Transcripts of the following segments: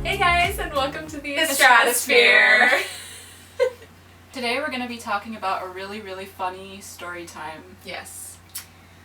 Hey guys, and welcome to the Stratosphere. Today we're going to be talking about a really funny story time. Yes,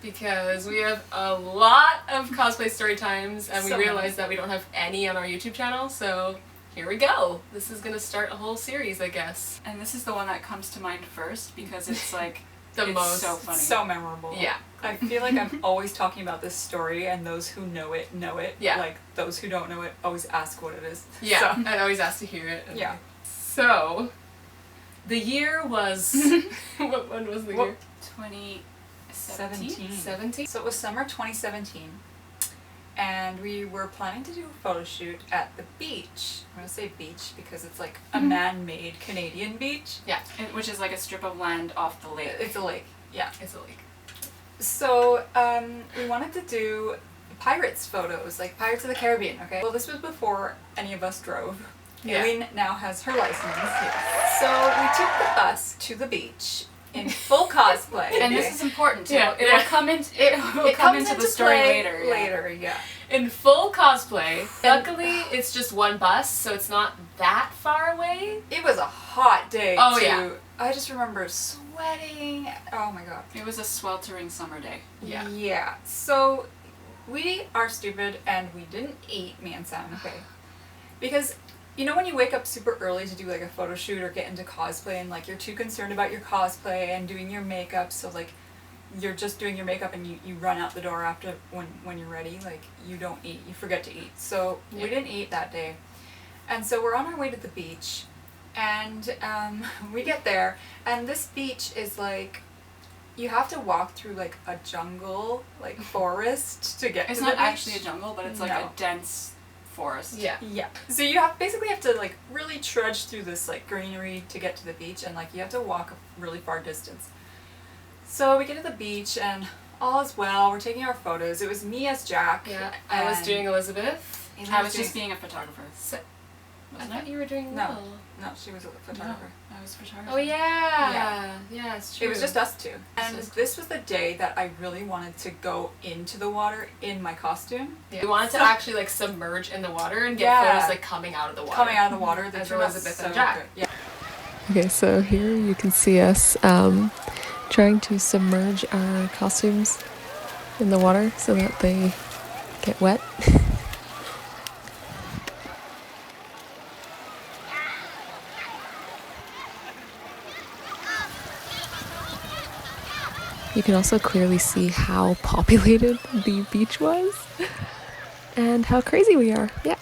because we have a lot of cosplay story times, and we realized that we don't have any on our YouTube channel, so here we go. This is gonna start a whole series, I guess. And this is the one that comes to mind first because it's like The most so funny. So memorable. Yeah. I feel like I'm always talking about this story, and those who know it know it. Yeah. Like those who don't know it always ask what it is. Yeah, So, I'd always ask to hear it. Okay. Yeah. So, the year was... when was the year? 2017. 17? So it was summer 2017, and we were planning to do a photo shoot at the beach. I'm gonna say beach because it's like a man-made Canadian beach. Yeah, Which is like a strip of land off the lake. It's a lake. Yeah. it's a lake. So we wanted to do pirates photos, like Pirates of the Caribbean, okay? Well, this was before any of us drove. Yeah. Aileen now has her license. So we took the bus to the beach in full cosplay. And this is important too. Yeah, It will come into it come comes into the story play later. Yeah. Later, yeah. In full cosplay. Luckily, it's just one bus, so it's not that far away. It was a hot day. Oh, too. yeah. I just remember sweating. Oh my god. It was a sweltering summer day. Yeah. Yeah. So we are stupid and we didn't eat, me and Sam, okay? Because you know when you wake up super early to do like a photo shoot or get into cosplay and like you're too concerned about your cosplay and doing your makeup, so like you're just doing your makeup and you run out the door after when you're ready, like you don't eat, you forget to eat. So we didn't eat that day. And so we're on our way to the beach, and we get there, and this beach is like, you have to walk through like a jungle, like forest to get It's to not the beach. actually a jungle, but it's like No. a dense forest. Yeah. Yeah. So you basically have to like really trudge through this like greenery to get to the beach, and like you have to walk a really far distance. So we get to the beach and all is well. We're taking our photos. It was me as Jack. Yeah. I was and doing Elizabeth. Aileen I was doing- just being a photographer. So, I Wasn't thought it? you were doing No. well. No, she was a photographer. I was a photographer. Oh yeah. Yeah, it's true. It was just us two. And This is- this was the day that I really wanted to go into the water in my costume. Yeah. We wanted to actually like submerge in the water and get Yeah. photos like coming out of the water. Coming out of the water, they As turned out Elizabeth so and Jack. good. Yeah. Okay, so here you can see us trying to submerge our costumes in the water so that they get wet. You can also clearly see how populated the beach was and how crazy we are. Yeah.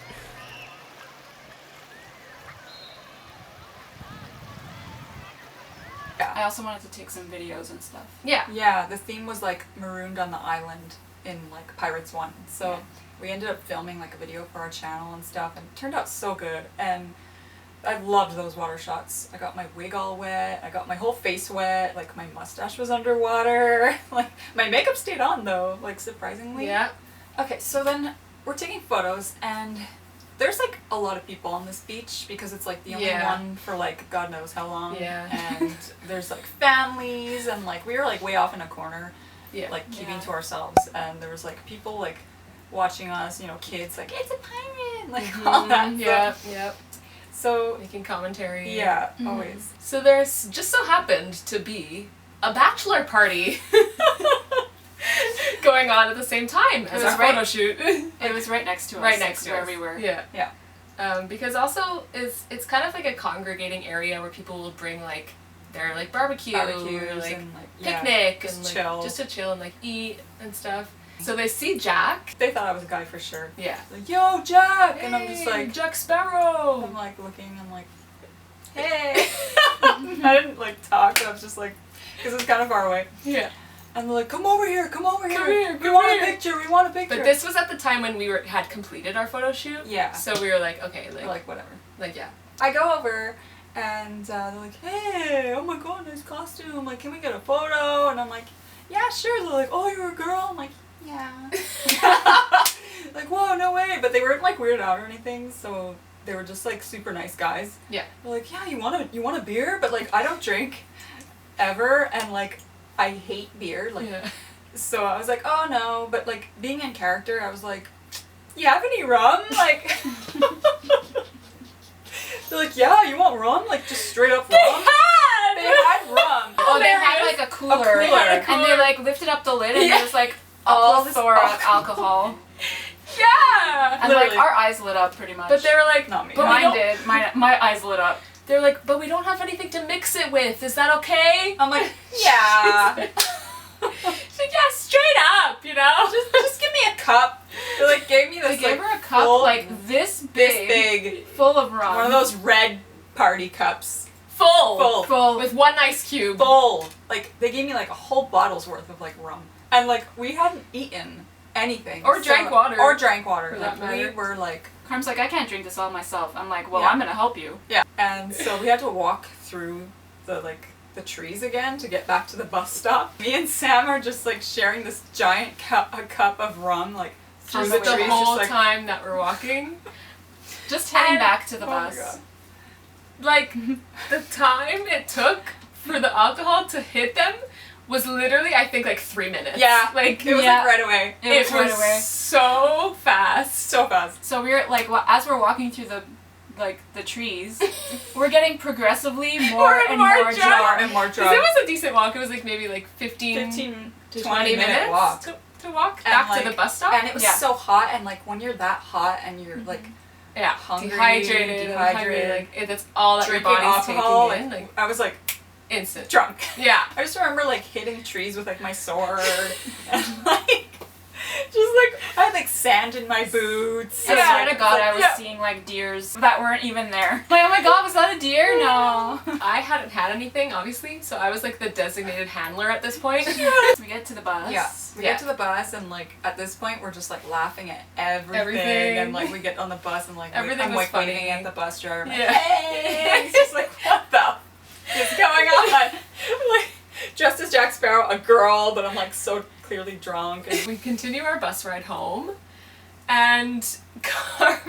I also wanted to take some videos and stuff. Yeah. Yeah, the theme was like marooned on the island in like Pirates 1. So Yeah. we ended up filming like a video for our channel and stuff, and it turned out so good. And I loved those water shots. I got my wig all wet, I got my whole face wet, like my mustache was underwater. Like my makeup stayed on though, like surprisingly. Yeah. Okay, so then we're taking photos, and there's like a lot of people on this beach because it's like the only Yeah. one for like God knows how long. Yeah. And there's like families, and like we were like way off in a corner, Yeah. like keeping Yeah. to ourselves, and there was like people like watching us, you know, kids like, it's a pirate, like all that Yeah. stuff. Yep. So Making commentary. yeah, always. So there's just so happened to be a bachelor party going on at the same time as was our right- photo shoot. It was right next to us. Right next to where us. we were. Yeah. Yeah. Because also it's kind of like a congregating area where people will bring like their like barbecue or Barbecues like and like yeah, picnic just and like chill. just to chill and like eat and stuff. So they see Jack. They thought I was a guy for sure. Yeah. Like, yo, Jack! And I'm just Hey, like, Jack Sparrow. I'm like looking, I'm like, hey! I didn't like talk, I was just like, because it's kind of far away. Yeah. And they're like, come over here, come over Come here. here, We come want here." a picture, we want a picture. But this was at the time when we had completed our photo shoot. Yeah. So we were like, okay, We're like like, whatever. yeah. I go over, and they're like, hey, oh my god, nice costume. Like, can we get a photo? And I'm like, yeah, sure. They're like, oh, you're a girl? I'm like, yeah. Like, whoa, no way. But they weren't like weirded out or anything, so they were just like super nice guys. Yeah. They're like, yeah, you want a beer? But like, I don't drink ever, and like, I hate beer. Like, Yeah. so I was like, oh no. But like, being in character, I was like, you have any rum? Like, like just straight up rum? They had rum. Oh, they had like a cooler. They had a And they like lifted up the lid and Yeah. there was like All a this plethora of alcohol. Yeah! And Literally. like our eyes lit up pretty much. But they were like, Not me. but we Mine don't, did. My eyes lit up. they were like, but we don't have anything to mix it with. Is that okay? I'm like, yeah. She's like, yeah, straight up, you know? Just give me a cup. They like gave me They this gave like her a cup full, like this this big, big, full of rum. one of those red party cups. Full. Full. With one ice cube. Full. Like they gave me like a whole bottle's worth of like rum, and like we hadn't eaten anything Or drank water. Or drank water. For Like that we matter. were like, Carm's like, I can't drink this all myself. I'm like, well, Yeah. I'm gonna help you. yeah. And so we had to walk through the trees again to get back to the bus stop. Me and Sam are just like sharing this giant cup of rum like through Just the the trees, whole just like time that we're walking. Just heading And- back to the oh my bus. God. Like, the time it took for the alcohol to hit them was literally, I think, like 3 minutes. Yeah. Like, It was Yeah. like right away. It was right was away. so fast. So fast. So we're like, as we're walking through the trees, we're getting progressively more and more More drunk. and more Because drunk. it was a decent walk. It was like maybe like 15 to 20 minutes walk. to walk And, back like- to the bus stop. And it was Yeah. so hot, and like when you're that hot and you're like yeah, hungry, dehydrated, dehydrated, like that's all that drinking your body's alcohol, taking in, like I was like instant. drunk. Yeah. I just remember like hitting trees with like my sword and like just like I had like sand in my boots. I and, swear like, to God, like, I was yeah. seeing like deers that weren't even there. Like, oh my God, was that a deer? No. I hadn't had anything, obviously, so I was like the designated handler at this point. We get to the bus. Yeah, we Yeah. get to the bus and like at this point we're just like laughing at everything, Everything. and like we get on the bus and like Everything I'm was like funny. waving at the bus driver. I'm like, Yeah. hey! It's just like what the is going on? Like dressed as Jack Sparrow, a girl, but I'm like so clearly drunk. And We continue our bus ride home, and Carm,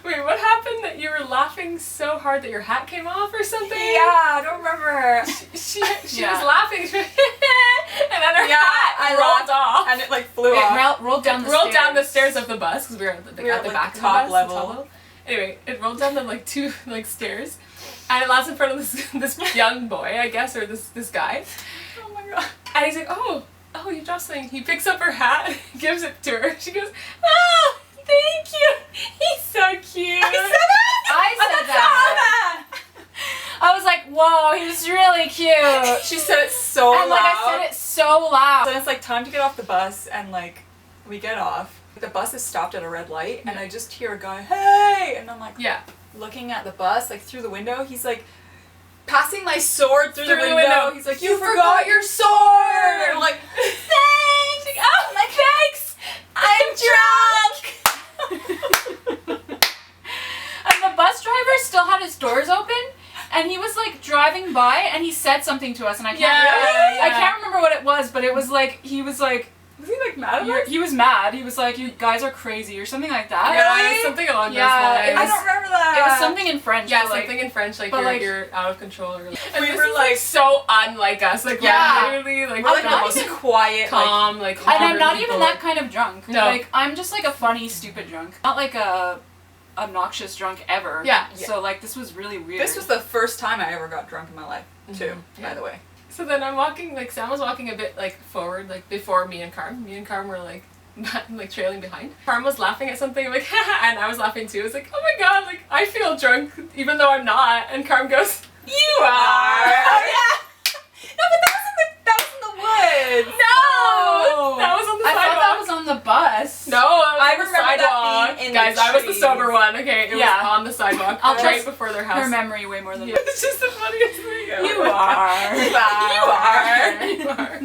wait, what happened that you were laughing so hard that your hat came off or something? yeah, I don't remember. She Yeah. was laughing, and then her Yeah, hat I rolled laughed, off. and it like flew It off. rolled down the rolled stairs. down the stairs of the bus because we were at the, We were at the at, back like, of top the bus, level. the top level. Anyway, it rolled down the like two like stairs, and it lands in front of this young boy, I guess, or this guy. Oh my god. And he's like, oh, you dropped something. He picks up her hat, gives it to her. She goes, oh, thank you. He's so cute. I said that. I said that. I was like, whoa, he was really cute. She said it so And like loud. I said it so loud. Then it's like time to get off the bus, and like we get off. The bus is stopped at a red light, and I just hear a guy, hey, and I'm like Yeah. looking at the bus, like through the window. He's like passing my sword through the Through the window. window. He's like, you forgot your sword. And I'm like, thanks. Oh, like, thanks. I'm drunk. And the bus driver still had his doors open, and he was like driving by, and he said something to us, and I can't Yeah, I yeah. can't remember what it was, but it was like he was like Was he like mad at us? he was mad. He was like, you guys are crazy or something like that. Yeah, something along Yeah, those it lines. I don't remember that. It was something in French. Yeah, but, like, something in French, like but, you're, like- you're out of control. Or, and We this were, is, like- so unlike us. Like Yeah. we're literally like We're, like not not even even quiet. calm, like And I'm calmer not people. even that kind of drunk. No. Like I'm just like a funny, stupid drunk. Not like a obnoxious drunk ever. Yeah. So like this was really weird. This was the first time I ever got drunk in my life, too. Yeah. By the way. So then I'm walking, like Sam was walking a bit like forward, like before me and Carm. Me and Carm were like like trailing behind. Carm was laughing at something, I'm like haha, and I was laughing too. It's like, oh my god, like I feel drunk even though I'm not. And Carm goes, you are. Oh yeah. No, but that was in the woods. No, that was on the I sidewalk. thought that was on the bus. No, I I was on the remember that sidewalk. being in Guys, the I was the trees. sober one. Okay, it Yeah. was on the sidewalk, I'll right trust before their her house. memory way more than Yeah, it's just the funniest thing ever. You are. You are. You are.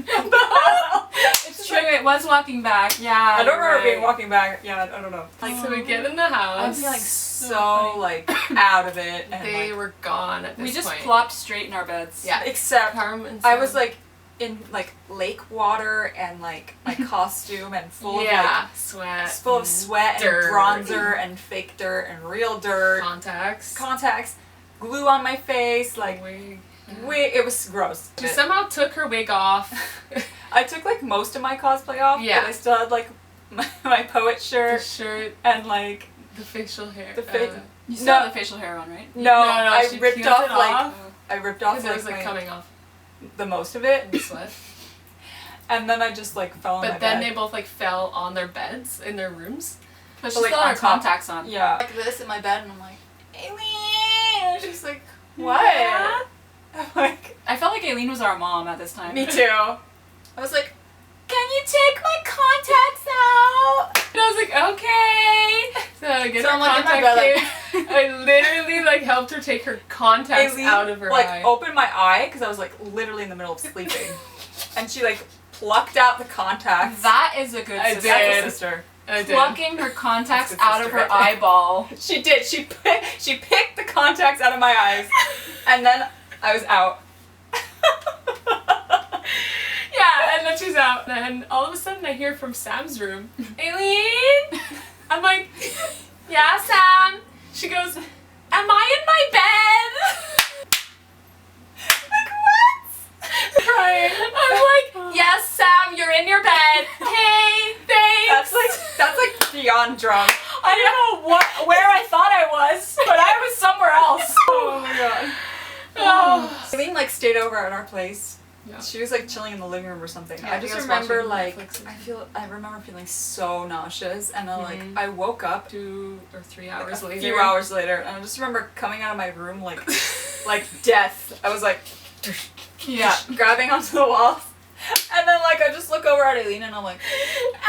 It's true. It was walking back. Yeah. I don't you're remember being right. walking back. Yeah, I don't know. Like, so we get in the I'm house. feeling so so funny. like out of it. And, They like, were gone at this We just point. plopped straight in our beds. Yeah. except Carm and I Sam. was like in like lake water and like my costume and full yeah, of sweat. like full of sweat dirt. and bronzer and fake dirt and real dirt, Contacts. contacts, glue on my face, like Wig. it was gross. She somehow took her wig off. I took like most of my cosplay off, Yeah. but I still had like my poet the shirt shirt. and like The facial hair. You still have the facial hair on, right? No, I she ripped peeled off it like off. I ripped off Because it was like my- coming off the most of it, in the sweat. and then I just like fell on my But then bed. they both like fell on their beds in their rooms. But But, she's like, got on her top. contacts on. Yeah. Like this in my bed, and I'm like, Aileen! And she's like, what? Yeah. I'm like, I felt like Aileen was our mom at this time. me too. I was like, can you take my contacts out? And I was like, okay. So I get So her I'm like in my contact bed, case. I literally like helped her take her contacts Aileen, out of her like eye. opened my eye because I was like literally in the middle of sleeping, and she like plucked out the contacts. That is a good I sister. did. That's a sister. I did. Plucking her contacts That's a good out of sister her right there. eyeball. She did. She picked the contacts out of my eyes, and then I was out. Yeah, and then she's out. And all of a sudden I hear from Sam's room, Aileen? I'm like, yeah, Sam. She goes, am I in my bed? Like, what? Crying. I'm like, yes, Sam, you're in your bed. Hey, thanks. That's like beyond drunk. I don't know where I thought I was, but I was somewhere else. Oh my god. Oh. Aileen like stayed over at our place. Yeah. She was like chilling in the living room or something. Yeah, I just you guys remember watching like Netflix. I remember feeling so nauseous, and then like Mhm. I woke up 2 or 3 hours a later. few hours later, and I just remember coming out of my room like like death. I was like Yeah. grabbing onto the walls, and then like I just look over at Aileen and I'm like,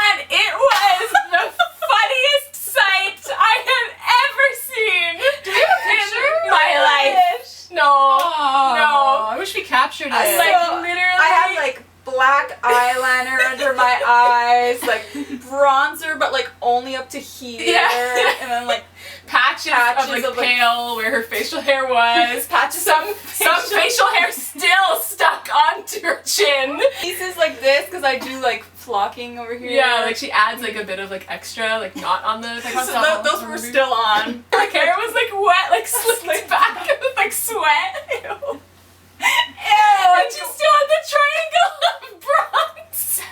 And it was the funniest sight I have ever seen. Do we have a picture? In my life. No. Oh, I wish we captured it. I Like, So, literally. I had like black eyeliner under my eyes, like bronzer, but like only up to here, Yeah. and then like patches of like pale where her facial hair was. patches Some of facial hair still stuck onto her chin. pieces like this because I do like flocking over here. Yeah, like she adds like a bit of like extra, like not on the. Like, So those were still on. Her hair was like wet, like slicked back with like sweat. Ew. And she still had the triangle of bronzer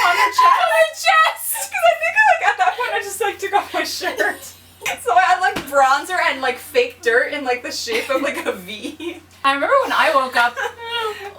On her chest. on her chest. Because I think like at that point I just like took off my shirt. So I had like bronzer and like fake dirt in like the shape of like a V. I remember when I woke up,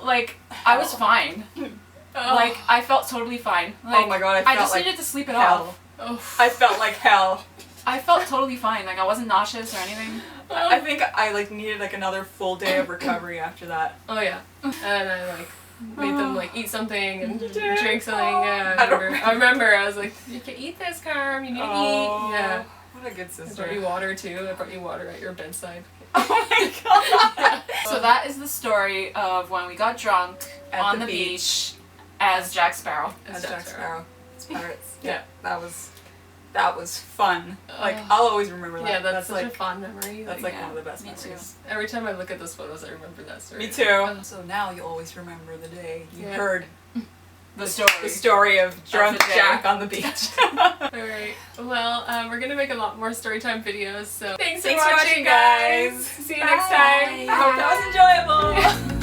like, I was fine. Oh. Like, I felt totally fine. Like, Oh my god, I felt just like needed to sleep it hell. off. Oh. I felt like hell. I felt totally fine. Like, I wasn't nauseous or anything. I think I like needed like another full day of recovery after that. Oh yeah, and I like made them like eat something and You did? drink something. Yeah, I don't I remember. I was like, you can eat this, Carm. You need to eat. Yeah. What a good I brought sister. you water too. I brought you water at your bedside. Oh my god. So that is the story of when we got drunk At on the the beach. beach as Jack Sparrow. As Jack Sparrow. It's pirates. Yeah. That was fun. Like Ugh. I'll always remember that. Yeah, that's such a like fun memory. that's like, like yeah, one of the best me too. memories. every time I look at those photos, I remember that story. Me too. Ugh. So now you always remember the day you Yeah. heard The story. the story of drunk the day. Jack on the beach. Alright, well, we're gonna make a lot more storytime videos, so thanks for Thanks for watching, watching, guys. See you next time. I hope that was enjoyable.